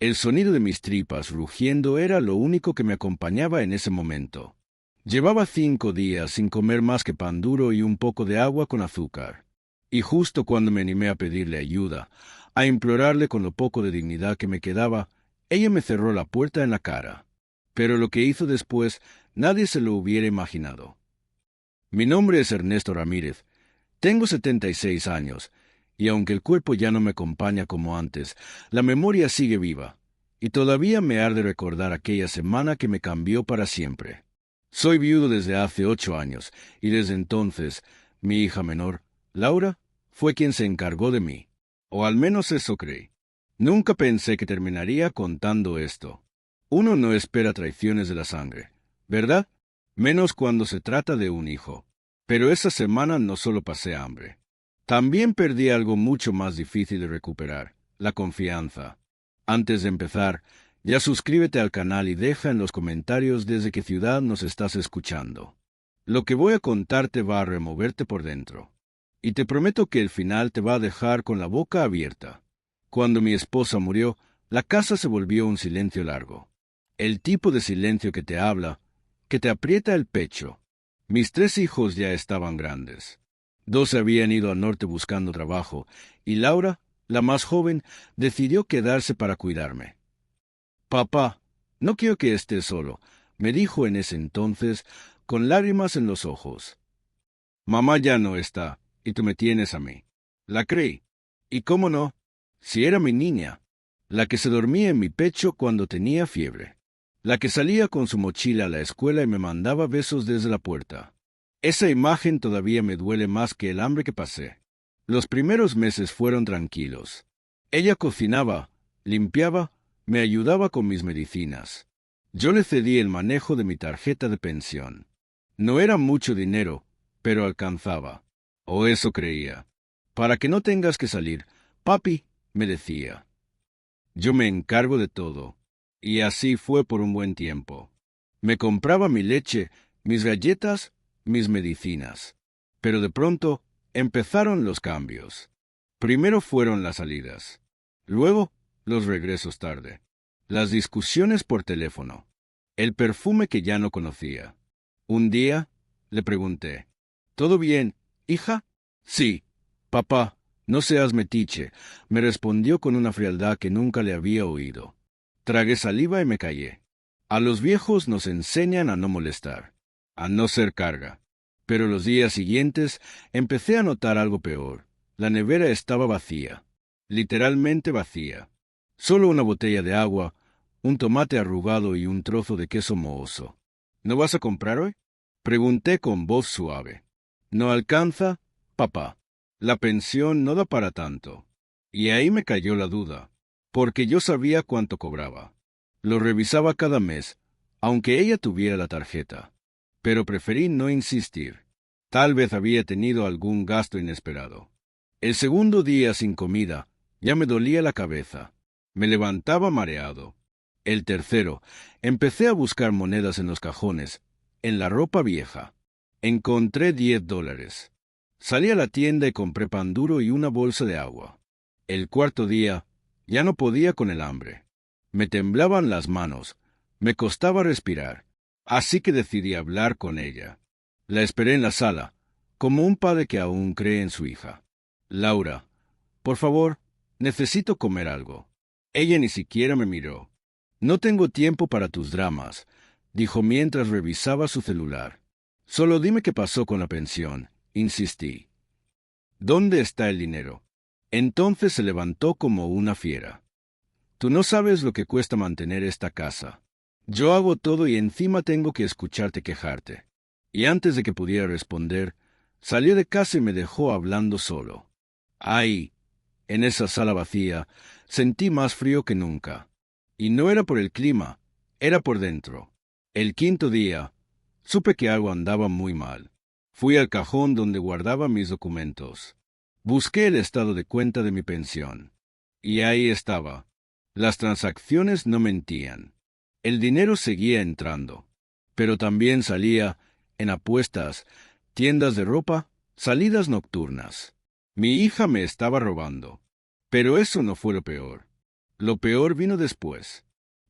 El sonido de mis tripas rugiendo era lo único que me acompañaba en ese momento. Llevaba 5 días sin comer más que pan duro y un poco de agua con azúcar. Y justo cuando me animé a pedirle ayuda, a implorarle con lo poco de dignidad que me quedaba, ella me cerró la puerta en la cara. Pero lo que hizo después, nadie se lo hubiera imaginado. Mi nombre es Ernesto Ramírez. Tengo 76 años, y aunque el cuerpo ya no me acompaña como antes, la memoria sigue viva, y todavía me arde recordar aquella semana que me cambió para siempre. Soy viudo desde hace 8 años, y desde entonces, mi hija menor, Laura, fue quien se encargó de mí. O al menos eso creí. Nunca pensé que terminaría contando esto. Uno no espera traiciones de la sangre, ¿verdad? Menos cuando se trata de un hijo. Pero esa semana no solo pasé hambre. También perdí algo mucho más difícil de recuperar, la confianza. Antes de empezar, ya suscríbete al canal y deja en los comentarios desde qué ciudad nos estás escuchando. Lo que voy a contarte va a removerte por dentro. Y te prometo que el final te va a dejar con la boca abierta. Cuando mi esposa murió, la casa se volvió un silencio largo. El tipo de silencio que te habla, que te aprieta el pecho. Mis 3 hijos ya estaban grandes. 2 se habían ido al norte buscando trabajo, y Laura, la más joven, decidió quedarse para cuidarme. «Papá, no quiero que estés solo», me dijo en ese entonces, con lágrimas en los ojos. «Mamá ya no está, y tú me tienes a mí». La creí. ¿Y cómo no? Si era mi niña, la que se dormía en mi pecho cuando tenía fiebre, la que salía con su mochila a la escuela y me mandaba besos desde la puerta. Esa imagen todavía me duele más que el hambre que pasé. Los primeros meses fueron tranquilos. Ella cocinaba, limpiaba, me ayudaba con mis medicinas. Yo le cedí el manejo de mi tarjeta de pensión. No era mucho dinero, pero alcanzaba. O eso creía. Para que no tengas que salir, papi, me decía. Yo me encargo de todo. Y así fue por un buen tiempo. Me compraba mi leche, mis galletas, mis medicinas. Pero de pronto empezaron los cambios. Primero fueron las salidas. Luego, los regresos tarde. Las discusiones por teléfono. El perfume que ya no conocía. Un día, le pregunté, ¿todo bien, hija? Sí. Papá, no seas metiche, me respondió con una frialdad que nunca le había oído. Tragué saliva y me callé. A los viejos nos enseñan a no molestar, a no ser carga. Pero los días siguientes empecé a notar algo peor. La nevera estaba vacía, literalmente vacía. Solo una botella de agua, un tomate arrugado y un trozo de queso mohoso. ¿No vas a comprar hoy?, pregunté con voz suave. ¿No alcanza, papá? La pensión no da para tanto. Y ahí me cayó la duda, porque yo sabía cuánto cobraba. Lo revisaba cada mes, aunque ella tuviera la tarjeta. Pero preferí no insistir. Tal vez había tenido algún gasto inesperado. El segundo día sin comida, ya me dolía la cabeza. Me levantaba mareado. El tercero, empecé a buscar monedas en los cajones, en la ropa vieja. Encontré $10. Salí a la tienda y compré pan duro y una bolsa de agua. El cuarto día, ya no podía con el hambre. Me temblaban las manos, me costaba respirar, así que decidí hablar con ella. La esperé en la sala, como un padre que aún cree en su hija. Laura, por favor, necesito comer algo. Ella ni siquiera me miró. No tengo tiempo para tus dramas, dijo mientras revisaba su celular. Solo dime qué pasó con la pensión, insistí. ¿Dónde está el dinero? Entonces se levantó como una fiera. Tú no sabes lo que cuesta mantener esta casa. Yo hago todo y encima tengo que escucharte quejarte. Y antes de que pudiera responder, salió de casa y me dejó hablando solo. Ahí, en esa sala vacía, sentí más frío que nunca. Y no era por el clima, era por dentro. El quinto día, supe que algo andaba muy mal. Fui al cajón donde guardaba mis documentos. Busqué el estado de cuenta de mi pensión. Y ahí estaba. Las transacciones no mentían. El dinero seguía entrando, pero también salía en apuestas, tiendas de ropa, salidas nocturnas. Mi hija me estaba robando. Pero eso no fue lo peor. Lo peor vino después.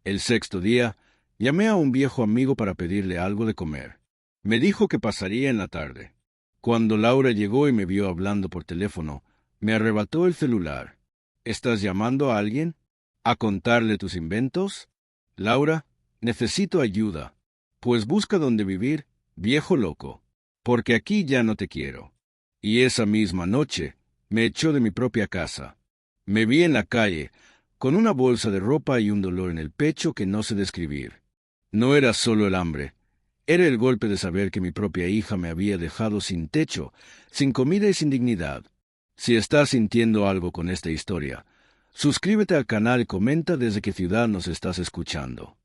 El sexto día, llamé a un viejo amigo para pedirle algo de comer. Me dijo que pasaría en la tarde. Cuando Laura llegó y me vio hablando por teléfono, me arrebató el celular. ¿Estás llamando a alguien? ¿A contarle tus inventos? Laura, necesito ayuda. Pues busca dónde vivir, viejo loco, porque aquí ya no te quiero. Y esa misma noche me echó de mi propia casa. Me vi en la calle, con una bolsa de ropa y un dolor en el pecho que no sé describir. No era solo el hambre, era el golpe de saber que mi propia hija me había dejado sin techo, sin comida y sin dignidad. Si estás sintiendo algo con esta historia, suscríbete al canal y comenta desde qué ciudad nos estás escuchando,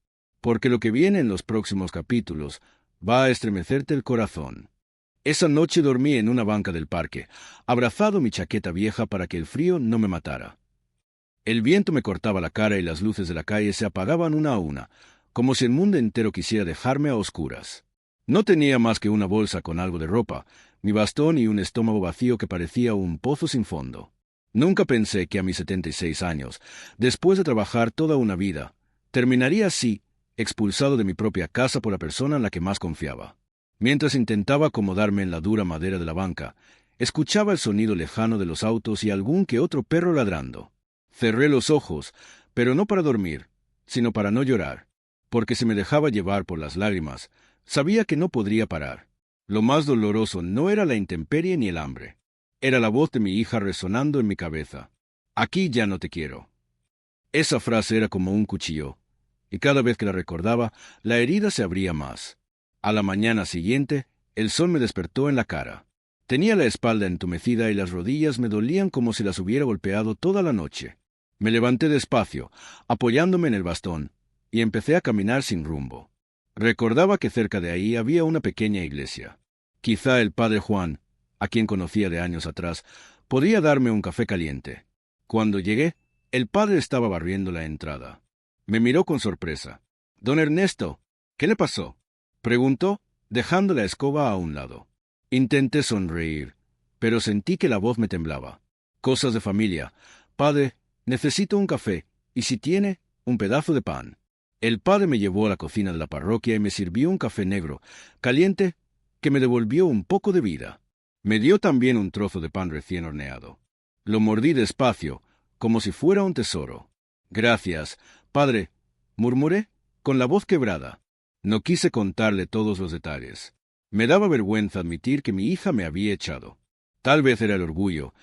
porque lo que viene en los próximos capítulos va a estremecerte el corazón. Esa noche dormí en una banca del parque, abrazado mi chaqueta vieja para que el frío no me matara. El viento me cortaba la cara y las luces de la calle se apagaban una a una, como si el mundo entero quisiera dejarme a oscuras. No tenía más que una bolsa con algo de ropa, mi bastón y un estómago vacío que parecía un pozo sin fondo. Nunca pensé que a mis 76 años, después de trabajar toda una vida, terminaría así, expulsado de mi propia casa por la persona en la que más confiaba. Mientras intentaba acomodarme en la dura madera de la banca, escuchaba el sonido lejano de los autos y algún que otro perro ladrando. Cerré los ojos, pero no para dormir, sino para no llorar, porque si me dejaba llevar por las lágrimas, sabía que no podría parar. Lo más doloroso no era la intemperie ni el hambre, era la voz de mi hija resonando en mi cabeza. Aquí ya no te quiero. Esa frase era como un cuchillo, y cada vez que la recordaba, la herida se abría más. A la mañana siguiente, el sol me despertó en la cara. Tenía la espalda entumecida y las rodillas me dolían como si las hubiera golpeado toda la noche. Me levanté despacio, apoyándome en el bastón, y empecé a caminar sin rumbo. Recordaba que cerca de ahí había una pequeña iglesia. Quizá el padre Juan, a quien conocía de años atrás, podía darme un café caliente. Cuando llegué, el padre estaba barriendo la entrada. Me miró con sorpresa. «Don Ernesto, ¿qué le pasó?», preguntó, dejando la escoba a un lado. Intenté sonreír, pero sentí que la voz me temblaba. «Cosas de familia. Padre, necesito un café, y si tiene, un pedazo de pan». El padre me llevó a la cocina de la parroquia y me sirvió un café negro, caliente, que me devolvió un poco de vida. Me dio también un trozo de pan recién horneado. Lo mordí despacio, como si fuera un tesoro. «Gracias, padre», murmuré, con la voz quebrada. No quise contarle todos los detalles. Me daba vergüenza admitir que mi hija me había echado. Tal vez era el orgullo,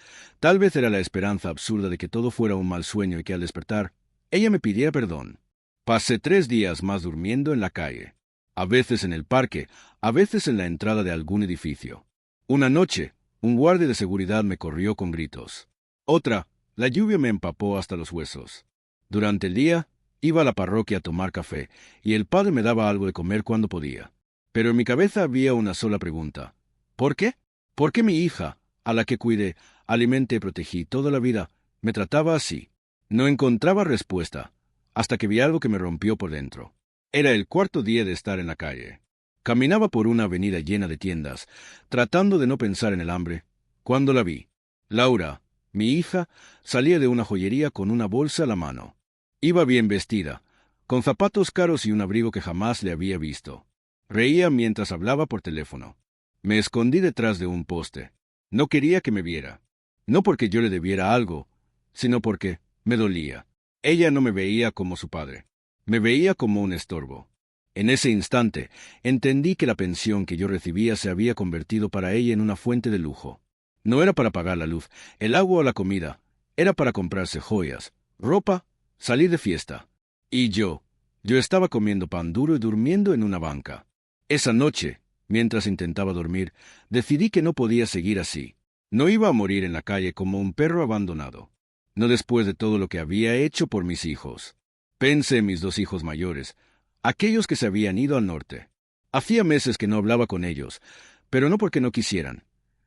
tal vez era la esperanza absurda de que todo fuera un mal sueño y que al despertar, ella me pidiera perdón. Pasé 3 días más durmiendo en la calle, a veces en el parque, a veces en la entrada de algún edificio. Una noche, un guardia de seguridad me corrió con gritos. Otra, la lluvia me empapó hasta los huesos. Durante el día, iba a la parroquia a tomar café, y el padre me daba algo de comer cuando podía. Pero en mi cabeza había una sola pregunta. ¿Por qué? ¿Por qué mi hija, a la que cuidé, alimenté y protegí toda la vida, me trataba así? No encontraba respuesta, hasta que vi algo que me rompió por dentro. Era el 4.º día de estar en la calle. Caminaba por una avenida llena de tiendas, tratando de no pensar en el hambre, cuando la vi. Laura, mi hija, salía de una joyería con una bolsa a la mano. Iba bien vestida, con zapatos caros y un abrigo que jamás le había visto. Reía mientras hablaba por teléfono. Me escondí detrás de un poste. No quería que me viera. No porque yo le debiera algo, sino porque me dolía. Ella no me veía como su padre. Me veía como un estorbo. En ese instante, entendí que la pensión que yo recibía se había convertido para ella en una fuente de lujo. No era para pagar la luz, el agua o la comida. Era para comprarse joyas, ropa, salir de fiesta. Y yo estaba comiendo pan duro y durmiendo en una banca. Esa noche, mientras intentaba dormir, decidí que no podía seguir así. No iba a morir en la calle como un perro abandonado. No después de todo lo que había hecho por mis hijos. Pensé en mis 2 hijos mayores, aquellos que se habían ido al norte. Hacía meses que no hablaba con ellos, pero no porque no quisieran,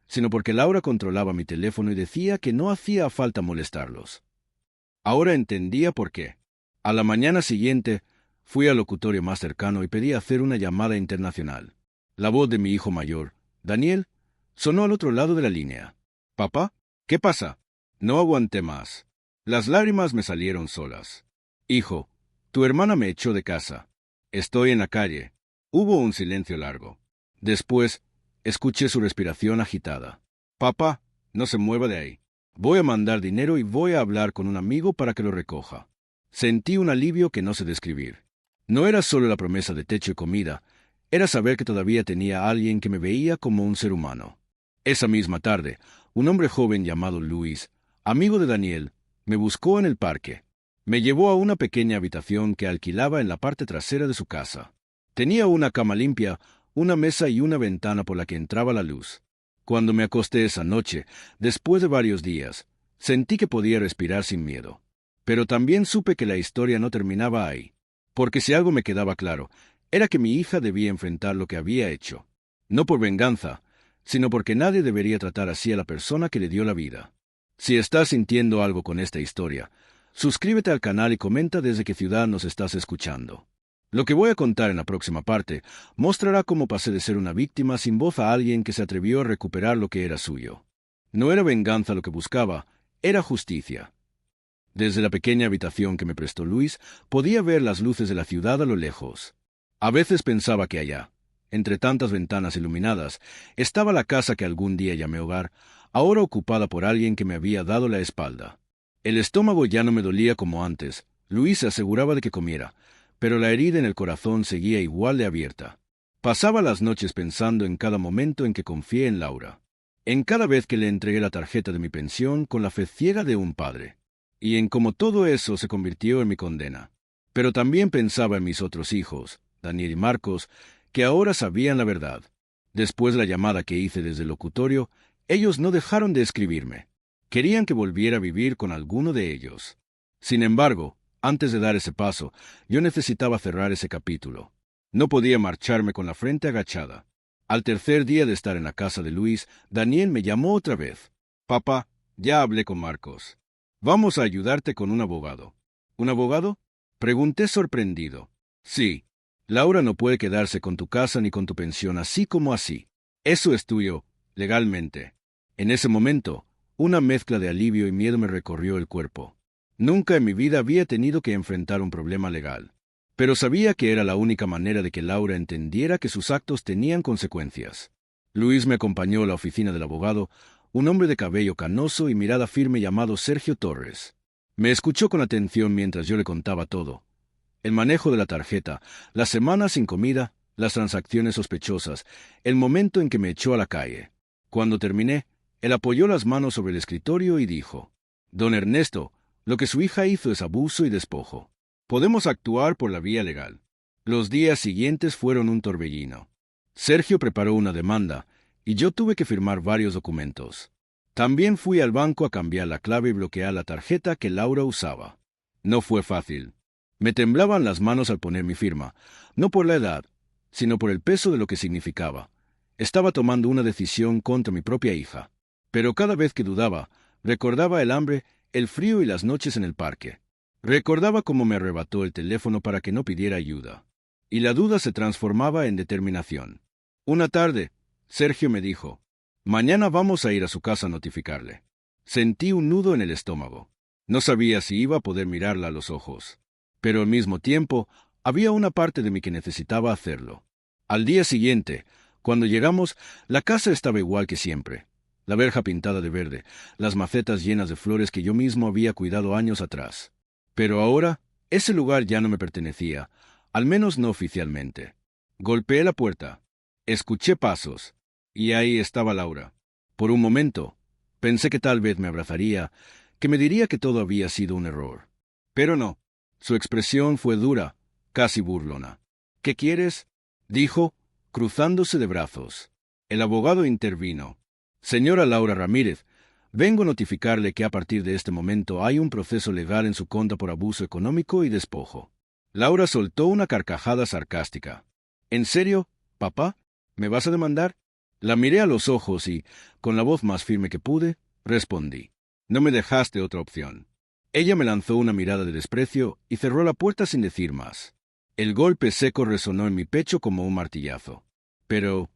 sino porque Laura controlaba mi teléfono y decía que no hacía falta molestarlos. Ahora entendía por qué. A la mañana siguiente, fui al locutorio más cercano y pedí hacer una llamada internacional. La voz de mi hijo mayor, Daniel, sonó al otro lado de la línea. «Papá, ¿qué pasa?». No aguanté más. Las lágrimas me salieron solas. Hijo, tu hermana me echó de casa. Estoy en la calle. Hubo un silencio largo. Después, escuché su respiración agitada. Papá, no se mueva de ahí. Voy a mandar dinero y voy a hablar con un amigo para que lo recoja. Sentí un alivio que no sé describir. No era solo la promesa de techo y comida, era saber que todavía tenía a alguien que me veía como un ser humano. Esa misma tarde, un hombre joven llamado Luis, amigo de Daniel, me buscó en el parque. Me llevó a una pequeña habitación que alquilaba en la parte trasera de su casa. Tenía una cama limpia, una mesa y una ventana por la que entraba la luz. Cuando me acosté esa noche, después de varios días, sentí que podía respirar sin miedo. Pero también supe que la historia no terminaba ahí. Porque si algo me quedaba claro, era que mi hija debía enfrentar lo que había hecho. No por venganza, sino porque nadie debería tratar así a la persona que le dio la vida. Si estás sintiendo algo con esta historia, suscríbete al canal y comenta desde qué ciudad nos estás escuchando. Lo que voy a contar en la próxima parte mostrará cómo pasé de ser una víctima sin voz a alguien que se atrevió a recuperar lo que era suyo. No era venganza lo que buscaba, era justicia. Desde la pequeña habitación que me prestó Luis, podía ver las luces de la ciudad a lo lejos. A veces pensaba que allá, entre tantas ventanas iluminadas, estaba la casa que algún día llamé hogar, ahora ocupada por alguien que me había dado la espalda. El estómago ya no me dolía como antes. Luis se aseguraba de que comiera, pero la herida en el corazón seguía igual de abierta. Pasaba las noches pensando en cada momento en que confié en Laura, en cada vez que le entregué la tarjeta de mi pensión con la fe ciega de un padre, y en cómo todo eso se convirtió en mi condena. Pero también pensaba en mis otros hijos, Daniel y Marcos, que ahora sabían la verdad. Después de la llamada que hice desde el locutorio, ellos no dejaron de escribirme. Querían que volviera a vivir con alguno de ellos. Sin embargo, antes de dar ese paso, yo necesitaba cerrar ese capítulo. No podía marcharme con la frente agachada. Al tercer día de estar en la casa de Luis, Daniel me llamó otra vez. Papá, ya hablé con Marcos. Vamos a ayudarte con un abogado. ¿Un abogado? Pregunté sorprendido. Sí. Laura no puede quedarse con tu casa ni con tu pensión así como así. Eso es tuyo, legalmente. En ese momento, una mezcla de alivio y miedo me recorrió el cuerpo. Nunca en mi vida había tenido que enfrentar un problema legal. Pero sabía que era la única manera de que Laura entendiera que sus actos tenían consecuencias. Luis me acompañó a la oficina del abogado, un hombre de cabello canoso y mirada firme llamado Sergio Torres. Me escuchó con atención mientras yo le contaba todo. El manejo de la tarjeta, las semanas sin comida, las transacciones sospechosas, el momento en que me echó a la calle. Cuando terminé, él apoyó las manos sobre el escritorio y dijo: Don Ernesto, lo que su hija hizo es abuso y despojo. Podemos actuar por la vía legal. Los días siguientes fueron un torbellino. Sergio preparó una demanda, y yo tuve que firmar varios documentos. También fui al banco a cambiar la clave y bloquear la tarjeta que Laura usaba. No fue fácil. Me temblaban las manos al poner mi firma, no por la edad, sino por el peso de lo que significaba. Estaba tomando una decisión contra mi propia hija. Pero cada vez que dudaba, recordaba el hambre, el frío y las noches en el parque. Recordaba cómo me arrebató el teléfono para que no pidiera ayuda. Y la duda se transformaba en determinación. Una tarde, Sergio me dijo: Mañana vamos a ir a su casa a notificarle. Sentí un nudo en el estómago. No sabía si iba a poder mirarla a los ojos. Pero al mismo tiempo, había una parte de mí que necesitaba hacerlo. Al día siguiente, cuando llegamos, la casa estaba igual que siempre. La verja pintada de verde, las macetas llenas de flores que yo mismo había cuidado años atrás. Pero ahora, ese lugar ya no me pertenecía, al menos no oficialmente. Golpeé la puerta. Escuché pasos. Y ahí estaba Laura. Por un momento, pensé que tal vez me abrazaría, que me diría que todo había sido un error. Pero no. Su expresión fue dura, casi burlona. ¿Qué quieres?, dijo, cruzándose de brazos. El abogado intervino. Señora Laura Ramírez, vengo a notificarle que a partir de este momento hay un proceso legal en su contra por abuso económico y despojo. Laura soltó una carcajada sarcástica. ¿En serio, papá? ¿Me vas a demandar? La miré a los ojos y, con la voz más firme que pude, respondí: No me dejaste otra opción. Ella me lanzó una mirada de desprecio y cerró la puerta sin decir más. El golpe seco resonó en mi pecho como un martillazo. Pero,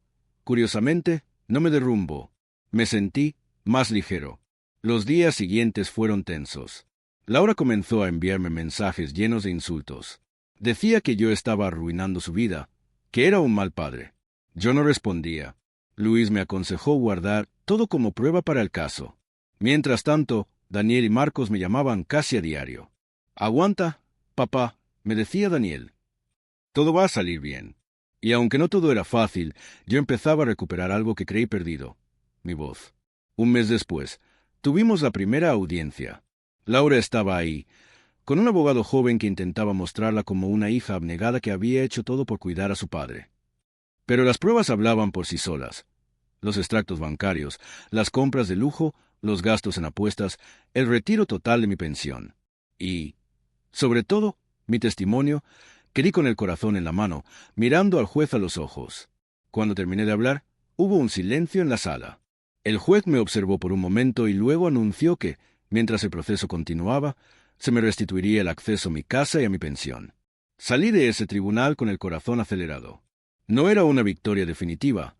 curiosamente, no me derrumbó. Me sentí más ligero. Los días siguientes fueron tensos. Laura comenzó a enviarme mensajes llenos de insultos. Decía que yo estaba arruinando su vida, que era un mal padre. Yo no respondía. Luis me aconsejó guardar todo como prueba para el caso. Mientras tanto, Daniel y Marcos me llamaban casi a diario. «Aguanta, papá», me decía Daniel. «Todo va a salir bien». Y aunque no todo era fácil, yo empezaba a recuperar algo que creí perdido: mi voz. Un mes después, tuvimos la primera audiencia. Laura estaba ahí, con un abogado joven que intentaba mostrarla como una hija abnegada que había hecho todo por cuidar a su padre. Pero las pruebas hablaban por sí solas. Los extractos bancarios, las compras de lujo, los gastos en apuestas, el retiro total de mi pensión. Y, sobre todo, mi testimonio, que di con el corazón en la mano, mirando al juez a los ojos. Cuando terminé de hablar, hubo un silencio en la sala. El juez me observó por un momento y luego anunció que, mientras el proceso continuaba, se me restituiría el acceso a mi casa y a mi pensión. Salí de ese tribunal con el corazón acelerado. No era una victoria definitiva,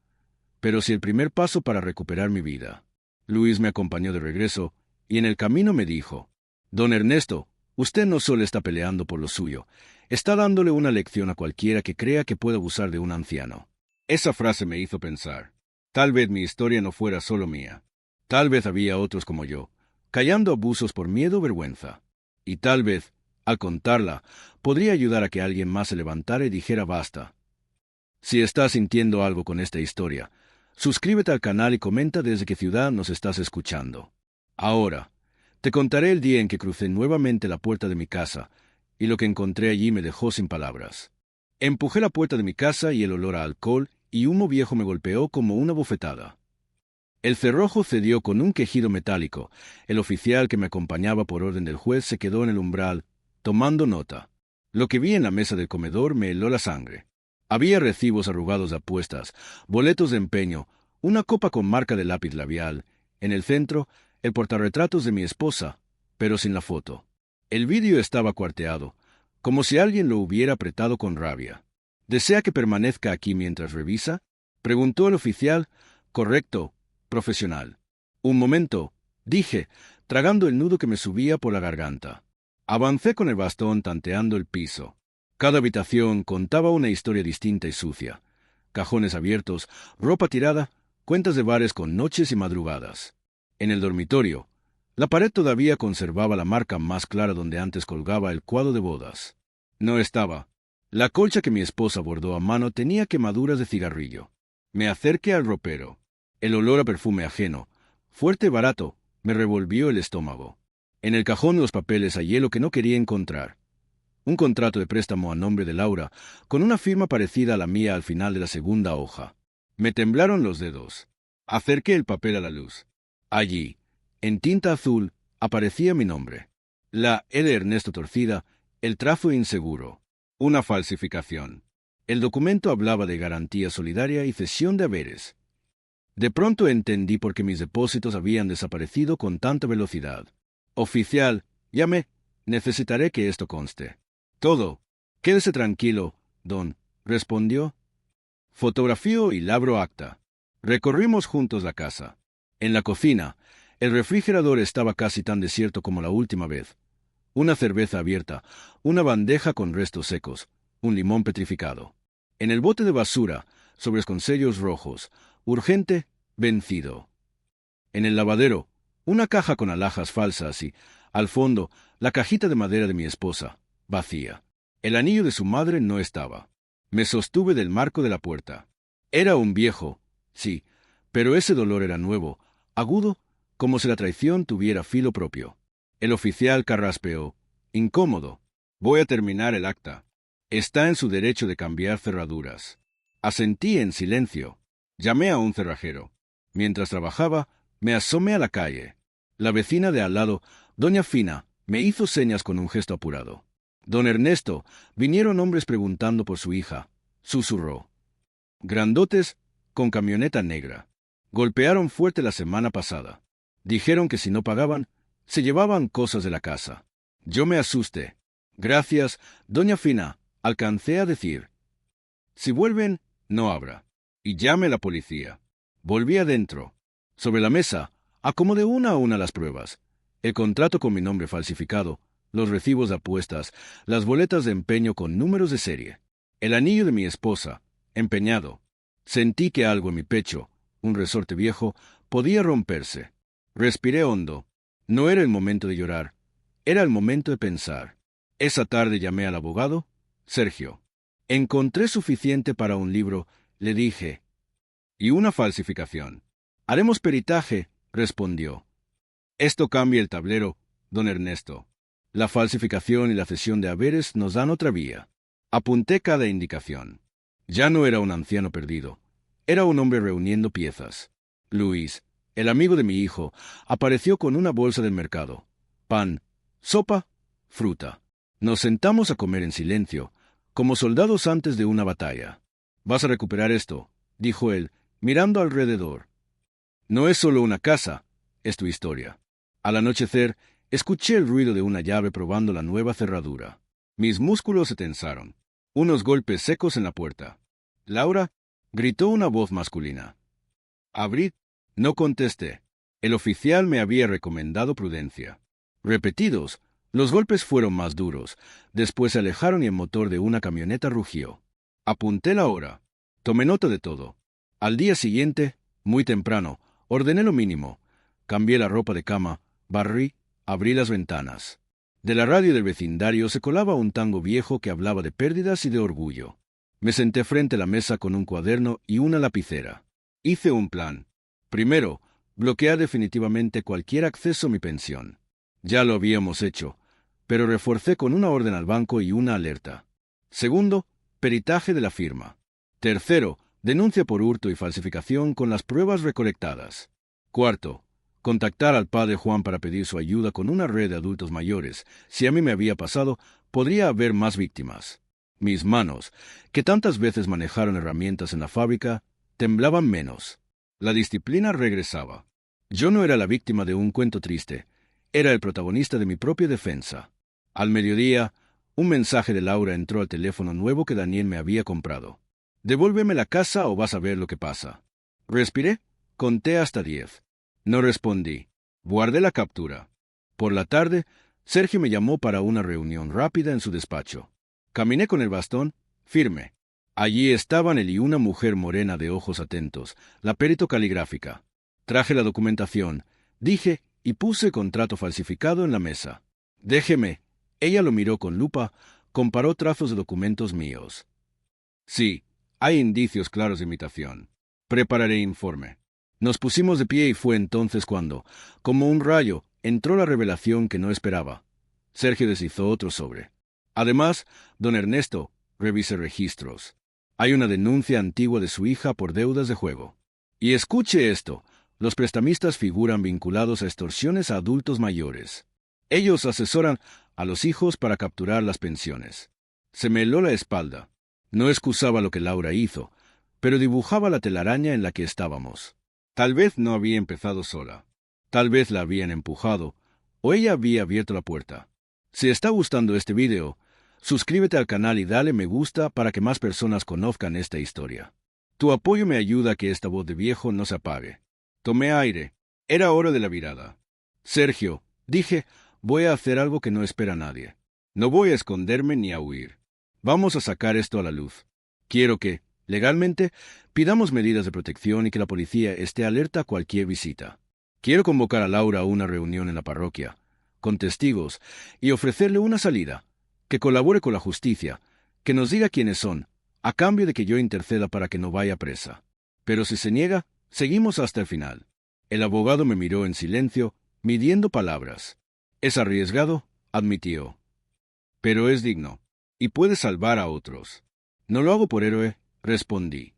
pero sí el primer paso para recuperar mi vida. Luis me acompañó de regreso y en el camino me dijo: «Don Ernesto, usted no solo está peleando por lo suyo, está dándole una lección a cualquiera que crea que puede abusar de un anciano». Esa frase me hizo pensar. Tal vez mi historia no fuera solo mía. Tal vez había otros como yo, callando abusos por miedo o vergüenza. Y tal vez, al contarla, podría ayudar a que alguien más se levantara y dijera basta. Si estás sintiendo algo con esta historia, suscríbete al canal y comenta desde qué ciudad nos estás escuchando. Ahora, te contaré el día en que crucé nuevamente la puerta de mi casa, y lo que encontré allí me dejó sin palabras. Empujé la puerta de mi casa y el olor a alcohol y humo viejo me golpeó como una bofetada. El cerrojo cedió con un quejido metálico. El oficial que me acompañaba por orden del juez se quedó en el umbral, tomando nota. Lo que vi en la mesa del comedor me heló la sangre. Había recibos arrugados de apuestas, boletos de empeño, una copa con marca de lápiz labial. En el centro, el portarretratos de mi esposa, pero sin la foto. El vídeo estaba cuarteado, como si alguien lo hubiera apretado con rabia. «¿Desea que permanezca aquí mientras revisa?», preguntó el oficial. «Correcto, profesional». «Un momento», dije, tragando el nudo que me subía por la garganta. Avancé con el bastón tanteando el piso. Cada habitación contaba una historia distinta y sucia. Cajones abiertos, ropa tirada, cuentas de bares con noches y madrugadas. En el dormitorio, la pared todavía conservaba la marca más clara donde antes colgaba el cuadro de bodas. No estaba. La colcha que mi esposa bordó a mano tenía quemaduras de cigarrillo. Me acerqué al ropero. El olor a perfume ajeno, fuerte y barato, me revolvió el estómago. En el cajón de los papeles hallé lo que no quería encontrar: un contrato de préstamo a nombre de Laura, con una firma parecida a la mía al final de la segunda hoja. Me temblaron los dedos. Acerqué el papel a la luz. Allí, en tinta azul, aparecía mi nombre. La E de Ernesto torcida, el trazo inseguro. Una falsificación. El documento hablaba de garantía solidaria y cesión de haberes. De pronto entendí por qué mis depósitos habían desaparecido con tanta velocidad. «Oficial, llamé. Necesitaré que esto conste». «Todo. Quédese tranquilo, don», respondió. «Fotografío y labro acta». Recorrimos juntos la casa. En la cocina, el refrigerador estaba casi tan desierto como la última vez. Una cerveza abierta, una bandeja con restos secos, un limón petrificado. En el bote de basura, sobres con sellos rojos: urgente, vencido. En el lavadero, una caja con alhajas falsas y, al fondo, la cajita de madera de mi esposa, vacía. El anillo de su madre no estaba. Me sostuve del marco de la puerta. Era un viejo, sí, pero ese dolor era nuevo, agudo, como si la traición tuviera filo propio. El oficial carraspeó, incómodo. «Voy a terminar el acta. Está en su derecho de cambiar cerraduras». Asentí en silencio. Llamé a un cerrajero. Mientras trabajaba, me asomé a la calle. La vecina de al lado, doña Fina, me hizo señas con un gesto apurado. «Don Ernesto, vinieron hombres preguntando por su hija», susurró. «Grandotes, con camioneta negra. Golpearon fuerte la semana pasada. Dijeron que si no pagaban, se llevaban cosas de la casa». Yo me asusté. «Gracias, doña Fina», alcancé a decir. «Si vuelven, no abra. Y llame a la policía». Volví adentro. Sobre la mesa, acomodé una a una las pruebas. El contrato con mi nombre falsificado, los recibos de apuestas, las boletas de empeño con números de serie, el anillo de mi esposa, empeñado. Sentí que algo en mi pecho, un resorte viejo, podía romperse. Respiré hondo. No era el momento de llorar, era el momento de pensar. Esa tarde llamé al abogado, Sergio. Encontré suficiente para un libro, le dije. Y una falsificación. Haremos peritaje, respondió. Esto cambia el tablero, don Ernesto. La falsificación y la cesión de haberes nos dan otra vía. Apunté cada indicación. Ya no era un anciano perdido. Era un hombre reuniendo piezas. Luis, el amigo de mi hijo, apareció con una bolsa del mercado. Pan, sopa, fruta. Nos sentamos a comer en silencio, como soldados antes de una batalla. «Vas a recuperar esto», dijo él, mirando alrededor. «No es solo una casa, es tu historia». Al anochecer, escuché el ruido de una llave probando la nueva cerradura. Mis músculos se tensaron. Unos golpes secos en la puerta. «Laura», gritó una voz masculina. «Abrid». No contesté. El oficial me había recomendado prudencia. Repetidos, los golpes fueron más duros. Después se alejaron y el motor de una camioneta rugió. Apunté la hora. Tomé nota de todo. Al día siguiente, muy temprano, ordené lo mínimo. Cambié la ropa de cama, barrí, abrí las ventanas. De la radio del vecindario se colaba un tango viejo que hablaba de pérdidas y de orgullo. Me senté frente a la mesa con un cuaderno y una lapicera. Hice un plan. Primero, bloquear definitivamente cualquier acceso a mi pensión. Ya lo habíamos hecho, pero reforcé con una orden al banco y una alerta. Segundo, peritaje de la firma. Tercero, denuncia por hurto y falsificación con las pruebas recolectadas. Cuarto, contactar al padre Juan para pedir su ayuda con una red de adultos mayores. Si a mí me había pasado, podría haber más víctimas. Mis manos, que tantas veces manejaron herramientas en la fábrica, temblaban menos. La disciplina regresaba. Yo no era la víctima de un cuento triste, era el protagonista de mi propia defensa. Al mediodía, un mensaje de Laura entró al teléfono nuevo que Daniel me había comprado. «Devuélveme la casa o vas a ver lo que pasa». Respiré, conté hasta 10. No respondí. Guardé la captura. Por la tarde, Sergio me llamó para una reunión rápida en su despacho. Caminé con el bastón, firme. Allí estaban él y una mujer morena de ojos atentos, la perito caligráfica. Traje la documentación, dije, y puse el contrato falsificado en la mesa. «Déjeme». Ella lo miró con lupa, comparó trazos de documentos míos. «Sí, hay indicios claros de imitación. Prepararé informe». Nos pusimos de pie y fue entonces cuando, como un rayo, entró la revelación que no esperaba. Sergio deshizo otro sobre. «Además, don Ernesto, revise registros. Hay una denuncia antigua de su hija por deudas de juego. Y escuche esto, los prestamistas figuran vinculados a extorsiones a adultos mayores. Ellos asesoran a los hijos para capturar las pensiones». Se me heló la espalda. No excusaba lo que Laura hizo, pero dibujaba la telaraña en la que estábamos. Tal vez no había empezado sola. Tal vez la habían empujado, o ella había abierto la puerta. Si está gustando este video, suscríbete al canal y dale me gusta para que más personas conozcan esta historia. Tu apoyo me ayuda a que esta voz de viejo no se apague. Tomé aire. Era hora de la virada. «Sergio», dije, «voy a hacer algo que no espera nadie. No voy a esconderme ni a huir. Vamos a sacar esto a la luz. Quiero que, legalmente, pidamos medidas de protección y que la policía esté alerta a cualquier visita. Quiero convocar a Laura a una reunión en la parroquia, con testigos, y ofrecerle una salida, que colabore con la justicia, que nos diga quiénes son, a cambio de que yo interceda para que no vaya presa. Pero si se niega, seguimos hasta el final». El abogado me miró en silencio, midiendo palabras. «Es arriesgado», admitió. «Pero es digno, y puede salvar a otros». «No lo hago por héroe», respondí.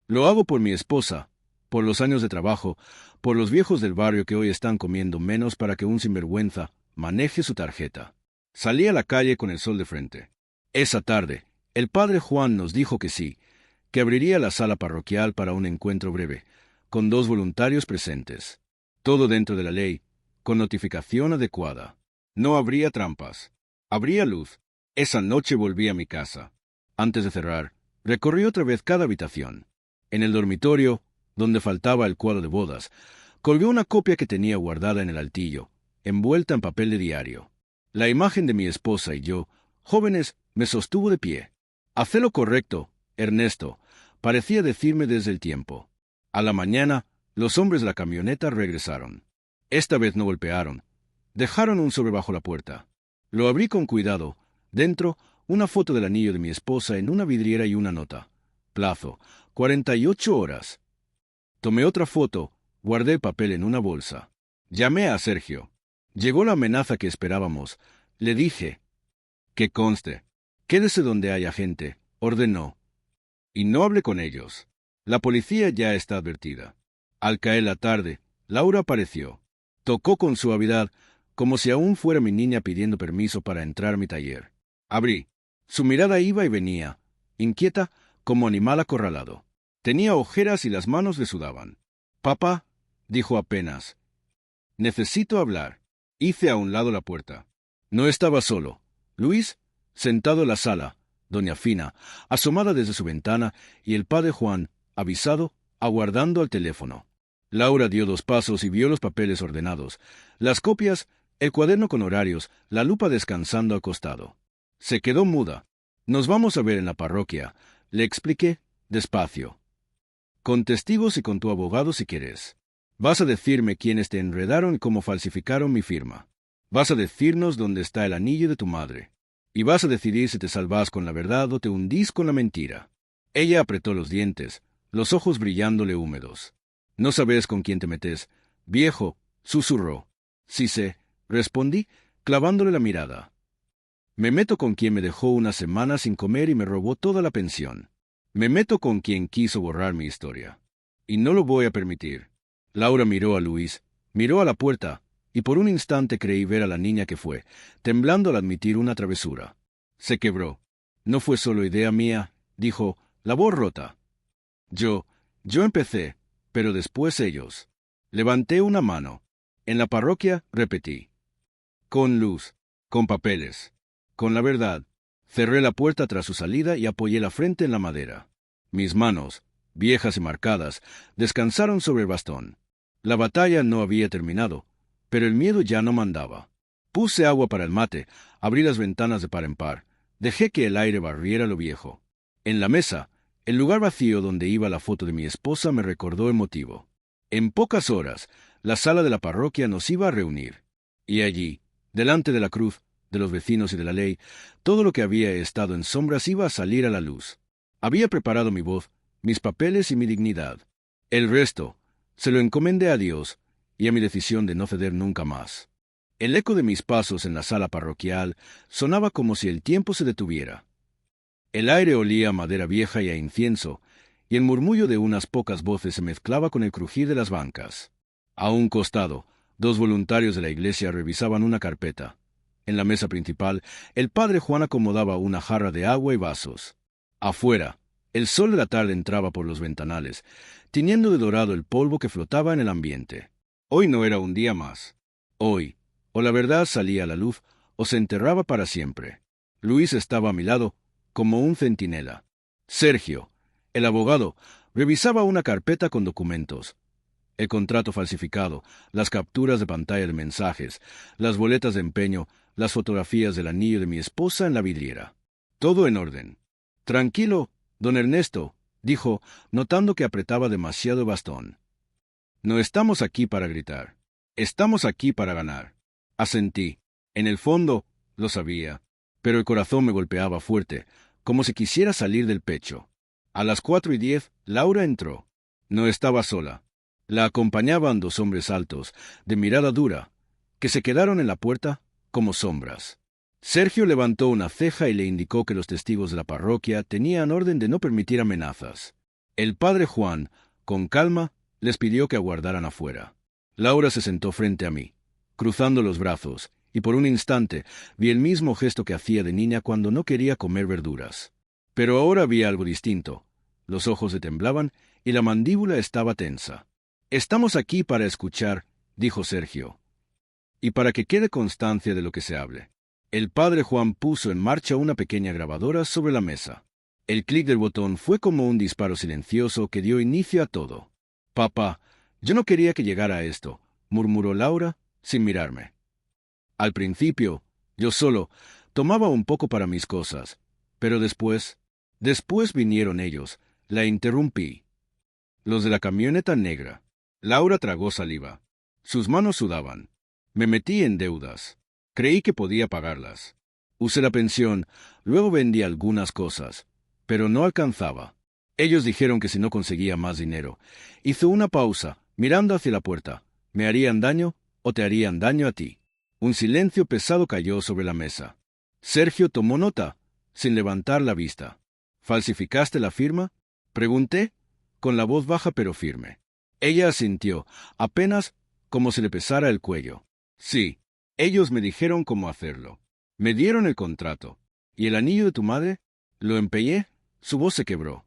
«Lo hago por mi esposa, por los años de trabajo, por los viejos del barrio que hoy están comiendo menos para que un sinvergüenza maneje su tarjeta». Salí a la calle con el sol de frente. Esa tarde, el padre Juan nos dijo que sí, que abriría la sala parroquial para un encuentro breve, con 2 voluntarios presentes. Todo dentro de la ley, con notificación adecuada. No habría trampas. Habría luz. Esa noche volví a mi casa. Antes de cerrar, recorrí otra vez cada habitación. En el dormitorio, donde faltaba el cuadro de bodas, colgué una copia que tenía guardada en el altillo, envuelta en papel de diario. La imagen de mi esposa y yo, jóvenes, me sostuvo de pie. «Haz lo correcto, Ernesto», parecía decirme desde el tiempo. A la mañana, los hombres de la camioneta regresaron. Esta vez no golpearon. Dejaron un sobre bajo la puerta. Lo abrí con cuidado. Dentro, una foto del anillo de mi esposa en una vidriera y una nota. Plazo, 48 horas. Tomé otra foto, guardé el papel en una bolsa. Llamé a Sergio. Llegó la amenaza que esperábamos. Le dije: «Que conste. Quédese donde haya gente», ordenó. «Y no hable con ellos. La policía ya está advertida». Al caer la tarde, Laura apareció. Tocó con suavidad, como si aún fuera mi niña pidiendo permiso para entrar a mi taller. Abrí. Su mirada iba y venía, inquieta como animal acorralado. Tenía ojeras y las manos le sudaban. «Papá», dijo apenas, «necesito hablar». Hice a un lado la puerta. No estaba solo. Luis, sentado en la sala, doña Fina, asomada desde su ventana, y el padre Juan, avisado, aguardando al teléfono. Laura dio 2 pasos y vio los papeles ordenados, las copias, el cuaderno con horarios, la lupa descansando al costado. Se quedó muda. «Nos vamos a ver en la parroquia», le expliqué, despacio. «Con testigos y con tu abogado si quieres. Vas a decirme quiénes te enredaron y cómo falsificaron mi firma. Vas a decirnos dónde está el anillo de tu madre. Y vas a decidir si te salvás con la verdad o te hundís con la mentira». Ella apretó los dientes, los ojos brillándole húmedos. «No sabes con quién te metes, viejo», susurró. «Sí sé», respondí, clavándole la mirada. «Me meto con quien me dejó una semana sin comer y me robó toda la pensión. Me meto con quien quiso borrar mi historia. Y no lo voy a permitir». Laura miró a Luis, miró a la puerta, y por un instante creí ver a la niña que fue, temblando al admitir una travesura. Se quebró. «No fue solo idea mía», dijo, la voz rota. Yo empecé, pero después ellos». Levanté una mano. «En la parroquia», repetí. «Con luz, con papeles, con la verdad». Cerré la puerta tras su salida y apoyé la frente en la madera. Mis manos, viejas y marcadas, descansaron sobre el bastón. La batalla no había terminado, pero el miedo ya no mandaba. Puse agua para el mate, abrí las ventanas de par en par, dejé que el aire barriera lo viejo. En la mesa, el lugar vacío donde iba la foto de mi esposa me recordó el motivo. En pocas horas, la sala de la parroquia nos iba a reunir. Y allí, delante de la cruz, de los vecinos y de la ley, todo lo que había estado en sombras iba a salir a la luz. Había preparado mi voz, mis papeles y mi dignidad. El resto se lo encomendé a Dios y a mi decisión de no ceder nunca más. El eco de mis pasos en la sala parroquial sonaba como si el tiempo se detuviera. El aire olía a madera vieja y a incienso, y el murmullo de unas pocas voces se mezclaba con el crujir de las bancas. A un costado, 2 voluntarios de la iglesia revisaban una carpeta. En la mesa principal, el padre Juan acomodaba una jarra de agua y vasos. Afuera, el sol de la tarde entraba por los ventanales, tiñendo de dorado el polvo que flotaba en el ambiente. Hoy no era un día más. Hoy, o la verdad salía a la luz, o se enterraba para siempre. Luis estaba a mi lado, como un centinela. Sergio, el abogado, revisaba una carpeta con documentos. El contrato falsificado, las capturas de pantalla de mensajes, las boletas de empeño, las fotografías del anillo de mi esposa en la vidriera. Todo en orden. «Tranquilo, don Ernesto», dijo, notando que apretaba demasiado el bastón. «No estamos aquí para gritar. Estamos aquí para ganar». Asentí. En el fondo, lo sabía, pero el corazón me golpeaba fuerte, como si quisiera salir del pecho. A las 4:10, Laura entró. No estaba sola. La acompañaban 2 hombres altos, de mirada dura, que se quedaron en la puerta como sombras. Sergio levantó una ceja y le indicó que los testigos de la parroquia tenían orden de no permitir amenazas. El padre Juan, con calma, les pidió que aguardaran afuera. Laura se sentó frente a mí, cruzando los brazos, y por un instante vi el mismo gesto que hacía de niña cuando no quería comer verduras. Pero ahora vi algo distinto. Los ojos le temblaban y la mandíbula estaba tensa. «Estamos aquí para escuchar», dijo Sergio, «y para que quede constancia de lo que se hable». El padre Juan puso en marcha una pequeña grabadora sobre la mesa. El clic del botón fue como un disparo silencioso que dio inicio a todo. «Papá, yo no quería que llegara a esto», murmuró Laura, sin mirarme. Al principio, yo solo tomaba un poco para mis cosas, pero después vinieron ellos. La interrumpí. Los de la camioneta negra. Laura tragó saliva. Sus manos sudaban. Me metí en deudas. Creí que podía pagarlas. Usé la pensión, luego vendí algunas cosas, pero no alcanzaba. Ellos dijeron que si no conseguía más dinero. Hizo una pausa, mirando hacia la puerta. ¿Me harían daño o te harían daño a ti? Un silencio pesado cayó sobre la mesa. Sergio tomó nota, sin levantar la vista. ¿Falsificaste la firma? Pregunté, con la voz baja pero firme. Ella asintió, apenas como si le pesara el cuello. Sí, ellos me dijeron cómo hacerlo. Me dieron el contrato. ¿Y el anillo de tu madre? Lo empeñé. Su voz se quebró.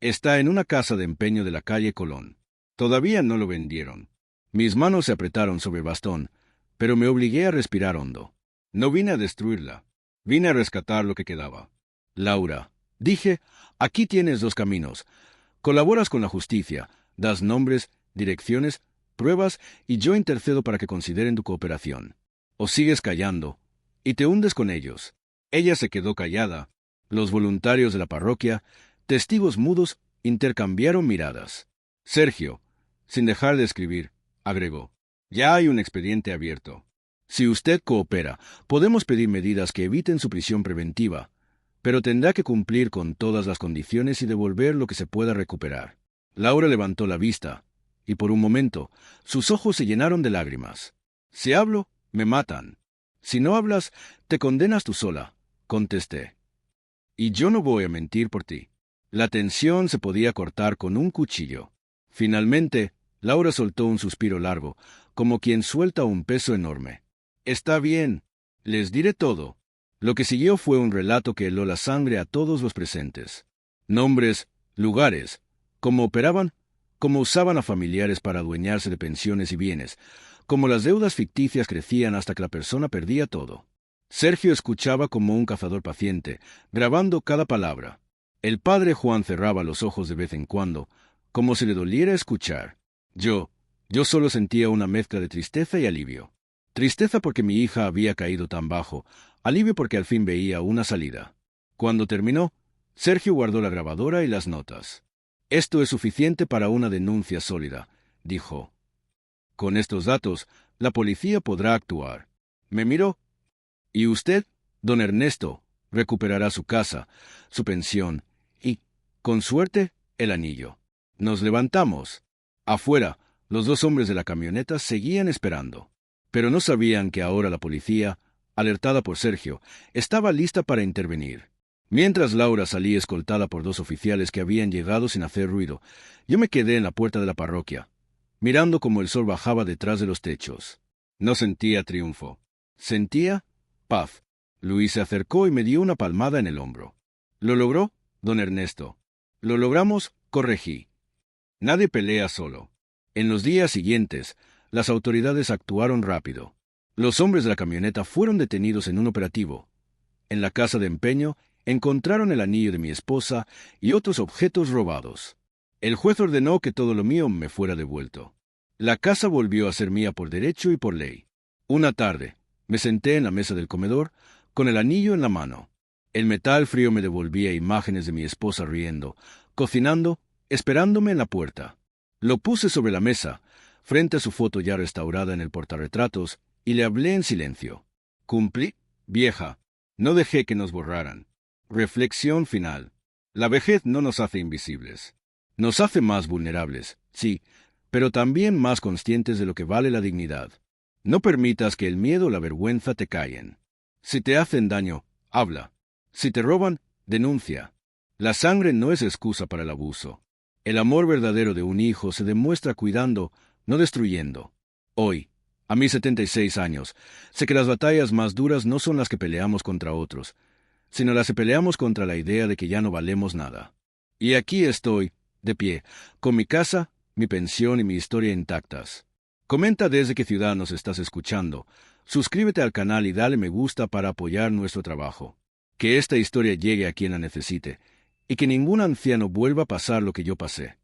Está en una casa de empeño de la calle Colón. Todavía no lo vendieron. Mis manos se apretaron sobre el bastón, pero me obligué a respirar hondo. No vine a destruirla. Vine a rescatar lo que quedaba. Laura, dije, aquí tienes dos caminos. Colaboras con la justicia, das nombres, direcciones, pruebas, y yo intercedo para que consideren tu cooperación. O sigues callando, y te hundes con ellos. Ella se quedó callada. Los voluntarios de la parroquia, testigos mudos, intercambiaron miradas. Sergio, sin dejar de escribir, agregó, ya hay un expediente abierto. Si usted coopera, podemos pedir medidas que eviten su prisión preventiva, pero tendrá que cumplir con todas las condiciones y devolver lo que se pueda recuperar. Laura levantó la vista, y por un momento, sus ojos se llenaron de lágrimas. Si hablo, me matan. Si no hablas, te condenas tú sola, contesté. Y yo no voy a mentir por ti. La tensión se podía cortar con un cuchillo. Finalmente, Laura soltó un suspiro largo, como quien suelta un peso enorme. Está bien, les diré todo. Lo que siguió fue un relato que heló la sangre a todos los presentes. Nombres, lugares, cómo operaban, cómo usaban a familiares para adueñarse de pensiones y bienes, cómo las deudas ficticias crecían hasta que la persona perdía todo. Sergio escuchaba como un cazador paciente, grabando cada palabra. El padre Juan cerraba los ojos de vez en cuando, como si le doliera escuchar. Yo solo sentía una mezcla de tristeza y alivio. Tristeza porque mi hija había caído tan bajo, alivio porque al fin veía una salida. Cuando terminó, Sergio guardó la grabadora y las notas. Esto es suficiente para una denuncia sólida, dijo. Con estos datos, la policía podrá actuar. Me miró. Y usted, don Ernesto, recuperará su casa, su pensión y, con suerte, el anillo. Nos levantamos. Afuera, los dos hombres de la camioneta seguían esperando. Pero no sabían que ahora la policía, alertada por Sergio, estaba lista para intervenir. Mientras Laura salía escoltada por dos oficiales que habían llegado sin hacer ruido, yo me quedé en la puerta de la parroquia, mirando cómo el sol bajaba detrás de los techos. No sentía triunfo. Sentía paz. Luis se acercó y me dio una palmada en el hombro. ¿Lo logró, don Ernesto? Lo logramos, corregí. Nadie pelea solo. En los días siguientes, las autoridades actuaron rápido. Los hombres de la camioneta fueron detenidos en un operativo. En la casa de empeño encontraron el anillo de mi esposa y otros objetos robados. El juez ordenó que todo lo mío me fuera devuelto. La casa volvió a ser mía por derecho y por ley. Una tarde, me senté en la mesa del comedor, con el anillo en la mano. El metal frío me devolvía imágenes de mi esposa riendo, cocinando, esperándome en la puerta. Lo puse sobre la mesa, frente a su foto ya restaurada en el portarretratos, y le hablé en silencio. Cumplí, vieja. No dejé que nos borraran. Reflexión final. La vejez no nos hace invisibles. Nos hace más vulnerables, sí, pero también más conscientes de lo que vale la dignidad. No permitas que el miedo o la vergüenza te callen. Si te hacen daño, habla. Si te roban, denuncia. La sangre no es excusa para el abuso. El amor verdadero de un hijo se demuestra cuidando, no destruyendo. Hoy, a mis 76 años, sé que las batallas más duras no son las que peleamos contra otros, sino las que peleamos contra la idea de que ya no valemos nada. Y aquí estoy, de pie, con mi casa, mi pensión y mi historia intactas. Comenta desde qué ciudad nos estás escuchando, suscríbete al canal y dale me gusta para apoyar nuestro trabajo. Que esta historia llegue a quien la necesite, y que ningún anciano vuelva a pasar lo que yo pasé.